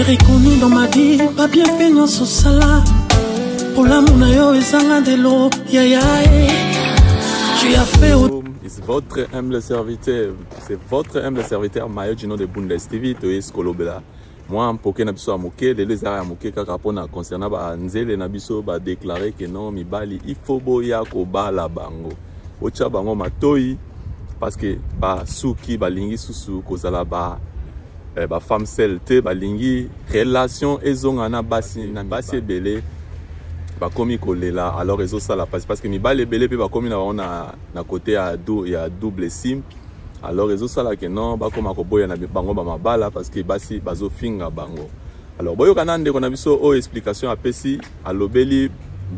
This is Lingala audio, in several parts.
J'ai reconnu dans ma vie, pas bien fait non so sala. Pour l'amour na yo ezanga de l'eau, ya ya. Tu as fait au... C'est votre humble serviteur, Mayo Gino de Bundes TV, Toye Skolobela. Moi, en poké na biso amoké, les arts amoké kakapona concernant ba nzele na biso ba déclarer que non mibali il faut boya ko bala bango. Ocha bango matoi parce que ba suki ba lingi susu kozala ba femme selte ba lingi relation ezonga na basi belé ba komi kolela alors ezo sala parce que mibali belé pe ba komi na côté ya double sim. Alors ils ont ça là que non ba koma ko boya na bango ba mabala parce que basi bazo finga bango. Alors boyo kanande kona biso o explication apesi alobeli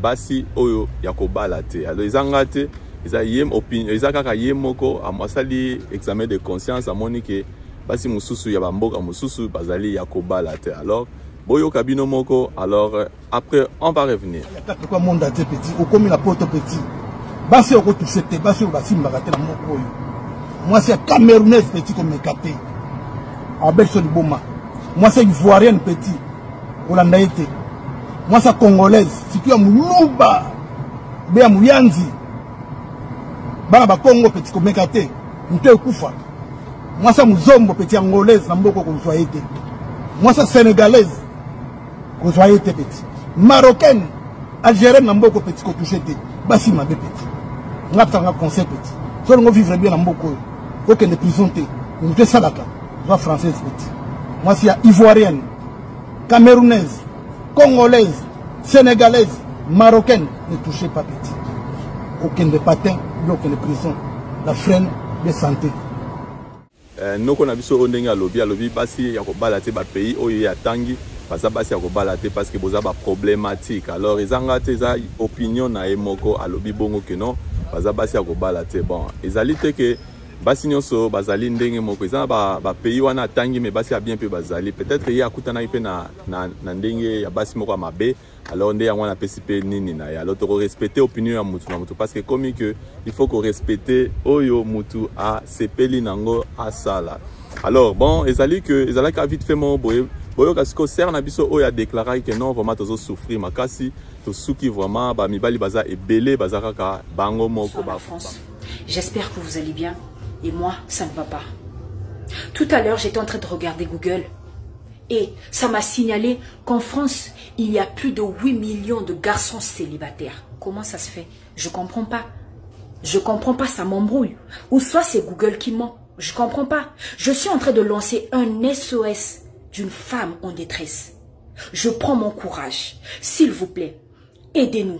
basi oyo ya ko bala te. Alors izanga te iza yem opinion izaka ka yemoko amasali examen de conscience amoni que basi mususu ya bamboka mususu bazali ya ko bala te. Alors boyo kabino moko alors après on va revenir. Pourquoi monde a été petit au comme la porte petit. Basi oko touché te basi basi mbakate na moko oyo. Moi, c'est Camerounaise petit comme Mekate. Abel Soliboma. Moi, c'est Ivoirienne petit. Hollandaïte. Moi, c'est Congolaise. Si tu as Moulouba. Béa Mouyanzi. Baba Congo petit comme Mekate. Mouté Koufa. Moi, c'est Mouzombo petit Angolaise. Namboko comme Soaïte. Moi, c'est Sénégalaise. Comme Soaïte petit. Marocaine. Algérienne. Namboko petit comme Touchete. Bassi Mabé petit. N'a pas un conseil petit. Si on vivre bien Namboko. Aucun de prison, on fait ça là, soit française petit. Moi, c'est ivoirienne, camerounaise, congolaise, sénégalaise, marocaine, ne touchez pas petit. Aucun de patins, aucun de prison, la freine de santé. Nous on a vu sur Ondinga lobby basi ya ko balate ba pays oyo ya tangi parce basi ya ko balate parce que boza ba problématique. Alors ils engagent za opinion na emoko à lobby bongo que non parce basi ya ko balate bon. Ils alite que basi nyonso bazali ndenge moko eza ba pays wana tangi mais basi a bien peu bazali peut-être ya kutana ipe na ndenge ya basi moko mabe alors ndé yango na pesipe nini na ya alors to respecter opinion ya mutu na mutu parce que comme que il faut qu'on respecter oyo mutu a sepeli nango asala. Alors bon ezali ka vite fait mon boyo kasi ko ser na biso oyo a déclarer que non vraiment tozo souffrir makasi to suki vraiment ba mibali baza ebele baza kaka bango moko ba France. J'espère que vous allez bien. Et moi, ça ne va pas. Tout à l'heure, j'étais en train de regarder Google. Et ça m'a signalé qu'en France, il y a plus de 8 millions de garçons célibataires. Comment ça se fait? Je comprends pas. Je comprends pas, ça m'embrouille. Ou soit c'est Google qui ment. Je comprends pas. Je suis en train de lancer un SOS d'une femme en détresse. Je prends mon courage. S'il vous plaît, aidez-nous.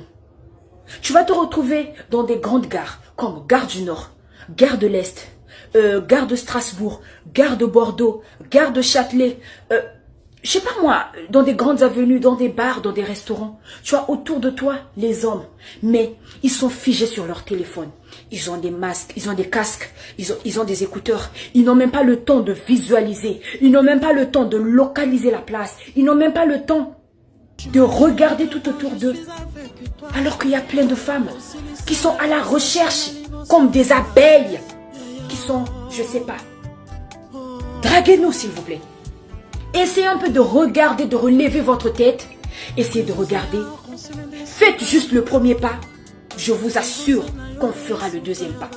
Tu vas te retrouver dans des grandes gares, comme Gare du Nord, Gare de l'Est, Gare de Strasbourg, Gare de Bordeaux, Gare de Châtelet, je sais pas moi, dans des grandes avenues, dans des bars, dans des restaurants. Tu as autour de toi les hommes, mais ils sont figés sur leur téléphone. Ils ont des masques, ils ont des casques, ils ont des écouteurs. Ils n'ont même pas le temps de visualiser. Ils n'ont même pas le temps de localiser la place. Ils n'ont même pas le temps de regarder tout autour d'eux. Alors qu'il y a plein de femmes qui sont à la recherche, comme des abeilles, qui sont, je sais pas. Draguez-nous s'il vous plaît. Essayez un peu de regarder, de relever votre tête. Essayez de regarder. Faites juste le premier pas. Je vous assure qu'on fera le deuxième pas.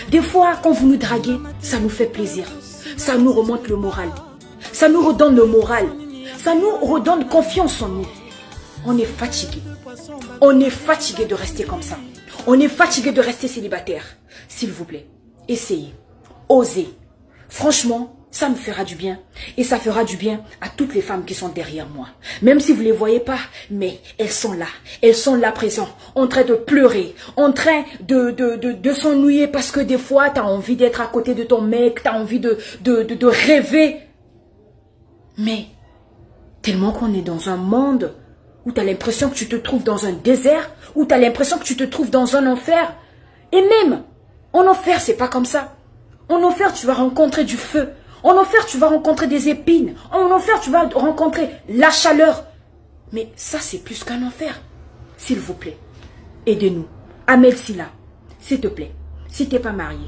Des fois, quand vous nous draguez, ça nous fait plaisir. Ça nous remonte le moral. Ça nous redonne le moral. Ça nous redonne confiance en nous. On est fatigué. On est fatigué de rester comme ça. On est fatigué de rester célibataire. S'il vous plaît, essayez. Osez. Franchement, ça me fera du bien. Et ça fera du bien à toutes les femmes qui sont derrière moi. Même si vous ne les voyez pas, mais elles sont là. Elles sont là présentes, en train de pleurer, en train de s'ennuyer parce que des fois, tu as envie d'être à côté de ton mec, tu as envie de rêver. Mais tellement qu'on est dans un monde où tu as l'impression que tu te trouves dans un désert, où tu as l'impression que tu te trouves dans un enfer. Et même, en enfer, c'est pas comme ça. En enfer, tu vas rencontrer du feu. En enfer, tu vas rencontrer des épines. En enfer, tu vas rencontrer la chaleur. Mais ça, c'est plus qu'un enfer. S'il vous plaît, aidez-nous. Amel Silla, s'il te plaît, si tu n'es pas marié,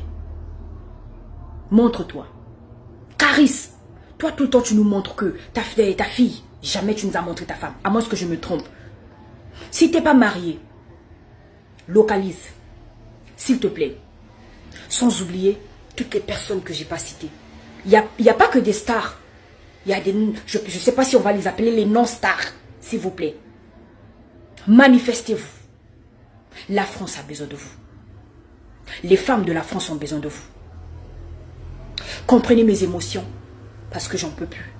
montre-toi. Caris, Toi, tout le temps, tu nous montres que ta fille, jamais tu nous as montré ta femme. À moins que je me trompe. Si tu n'es pas marié, localise. S'il te plaît. Sans oublier toutes les personnes que je n'ai pas citées. Il n'y a pas que des stars. Il y a des... Je ne sais pas si on va les appeler les non-stars. S'il vous plaît. Manifestez-vous. La France a besoin de vous. Les femmes de la France ont besoin de vous. Comprenez mes émotions. Parce que j'en peux plus.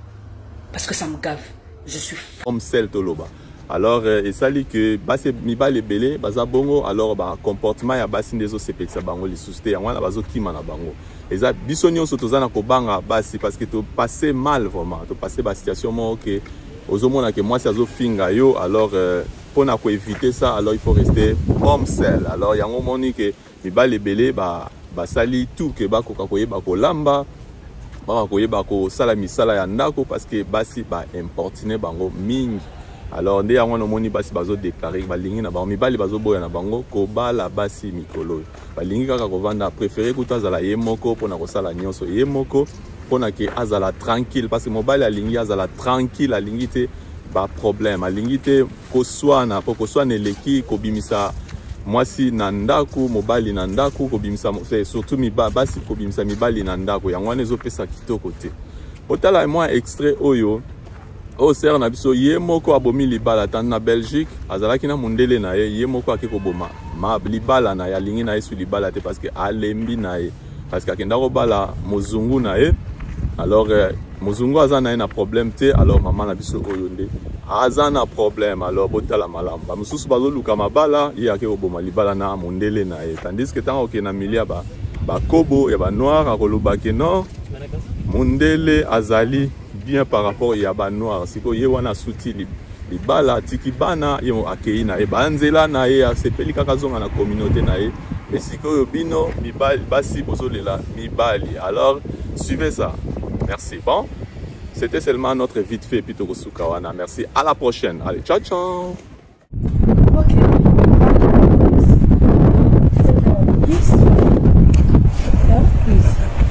Parce que ça me gave. Je suis comme celle Toloba. Alors, et ça dit que basse miba les belé, baza bongo, alors bah comportement ya basse des autres c'est bango les susté, ya wana bazo kima na bango. Et ça bisonio sotozana ko banga basse parce que tu passé mal vraiment, tu passé ba situation mo que ozomona que moi c'est azo finga yo, alors pour na ko éviter ça, alors il faut rester comme celle. Alors yango moni que miba les belé ba sali tout que ba ko kakoye ba ko lamba. Ba ko yeba ko sala misala ya ndako parce que basi ba importune bango mingi. Alors nde yango no moni basi bazo déclarer balingi na bango mibali bazo boya na bango ko bala basi mikolo. Balingi kaka ko vanda préférer kuta zala ye moko pona ko sala nyonso ye moko pona ke azala tranquille parce que mobali alingi azala tranquille alingi te ba problème alingi te ko swana poko swana leki ko bimisa mwasi na ndaku mobali na ndaku ko bimisa surtout basi ko bimisa mibali na ndaku yango wana ezopesa kitoko te. Otala moi extrait oyo o ser na biso ye moko abomi libala tan na Belgique azalaki na mundele na ye moko akiko boma ma libala na ya lingi na yesu libala te parce que alembi na ye parce que akenda ko bala mozungu na ye alors mozungu azana na problème te alors maman na biso oyo nde azana problème alors botala malamba mususu bazo luka mabala ye akiko boma libala na mundele na ye tandis que tant okena milia ba kobo ya ba noir akoloba ke non mundele azali bien par rapport ya ba noir siko ye wana suti libala tikibana ye akei na ye banzela na ye asepeli kaka zonga na communauté na ye mais siko yo bino mibali basi bozolela mibali. Alors suivez ça. Merci. Bon, c'était seulement notre vite fait Pitoko Sukawana. Merci, à la prochaine. Allez, ciao ciao. Ok.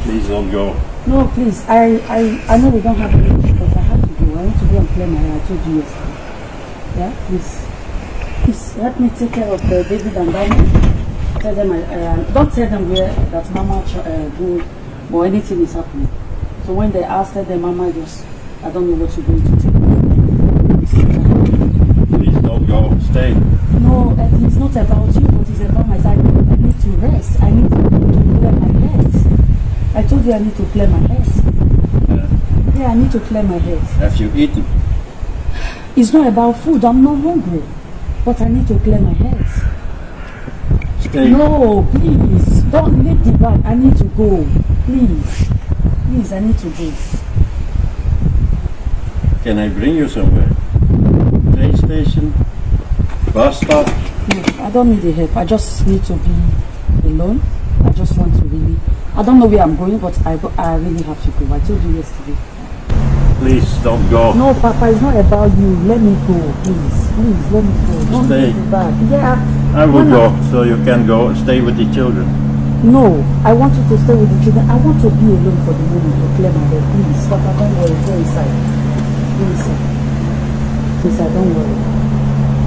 Please don't go. No, please. I know we don't have any, but I have to go. I want to go and play my hair. I told you yesterday. Yeah, please. Please help me take care of David and Danny. Tell them don't tell them where that Mama go or anything is happening. So when they ask them, Mama just I don't know what you're going to do. Please don't go. Stay. No, it's not about you, but it's about my side. I need to rest. I need to clear my head. I told you I need to clear my head. Yeah, I need to clear my head. Have you eaten? It's not about food. I'm not hungry. But I need to clear my head. Stay. No, please. Don't leave the bag. I need to go. Please. Please, I need to go. Can I bring you somewhere? Train station? Bus stop? No, I don't need the help. I just need to be alone. I just want to really... I don't know where I'm going, but I really have to go. I told you yesterday. Please don't go. No, Papa, it's not about you. Let me go, please. Please, let me go. Don't Stay. leave the bag. Yeah. I will go, so you can go. Stay with the children. No, I want you to stay with the children. I want to be alone for the moment to clear my head. Please, Papa, don't worry. Go inside. Go inside. Please, don't worry.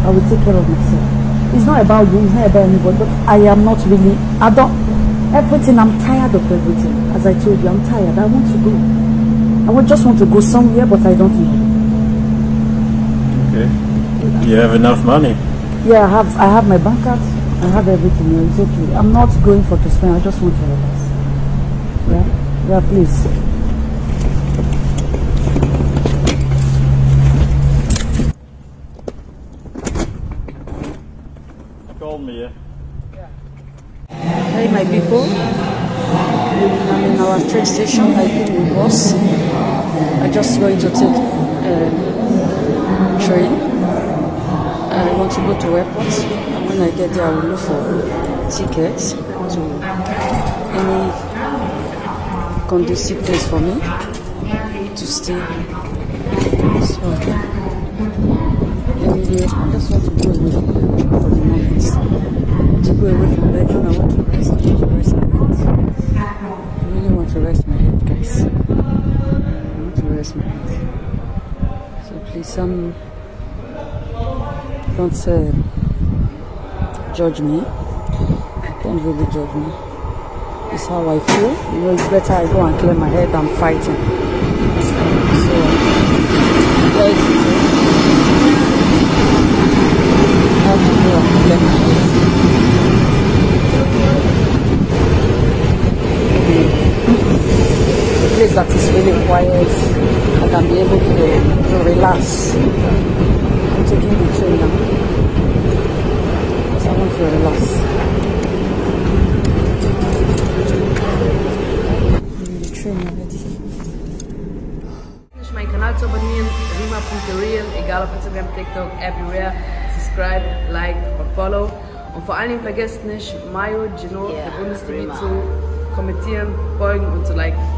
I will take care of myself. It's not about you. It's not about anybody. But I am not really. Everything. I'm tired of everything. As I told you, I'm tired. I want to go. I would just want to go somewhere, but I don't know. Okay. You have enough money? Yeah, I have my bank card. I have everything here. It's okay. I'm not going for to spend. I just want to relax. Yeah? Yeah, please. Call me, yeah? Hey, my people. I'm in our train station. I think we bus. I'm just going to take train. I want to go to airport. When I get there, I will look for tickets to any conducive place for me to stay. So, anyway, I just want to go away from Belgium for the moment. I want to go away from Belgium. I want to rest. I want to rest my head. I really want to rest my head, guys. I want to rest. embarrassment. So please, don't judge me. Don't really judge me. It's how I feel. You know, it's better I go and clear my head than fighting. So, where is it? I have to go and clear my head. A place that is really quiet, I can be able to relax. I'm taking the train now because I want to relax. I'm in the train already. Mijn kanaal te abonneren, Rima.thereal, egal auf Instagram, TikTok, everywhere. Subscribe, like und follow. Und vor allen Dingen vergesst nicht, Mayo Gino, der Bundestv zu kommentieren, folgen und zu liken.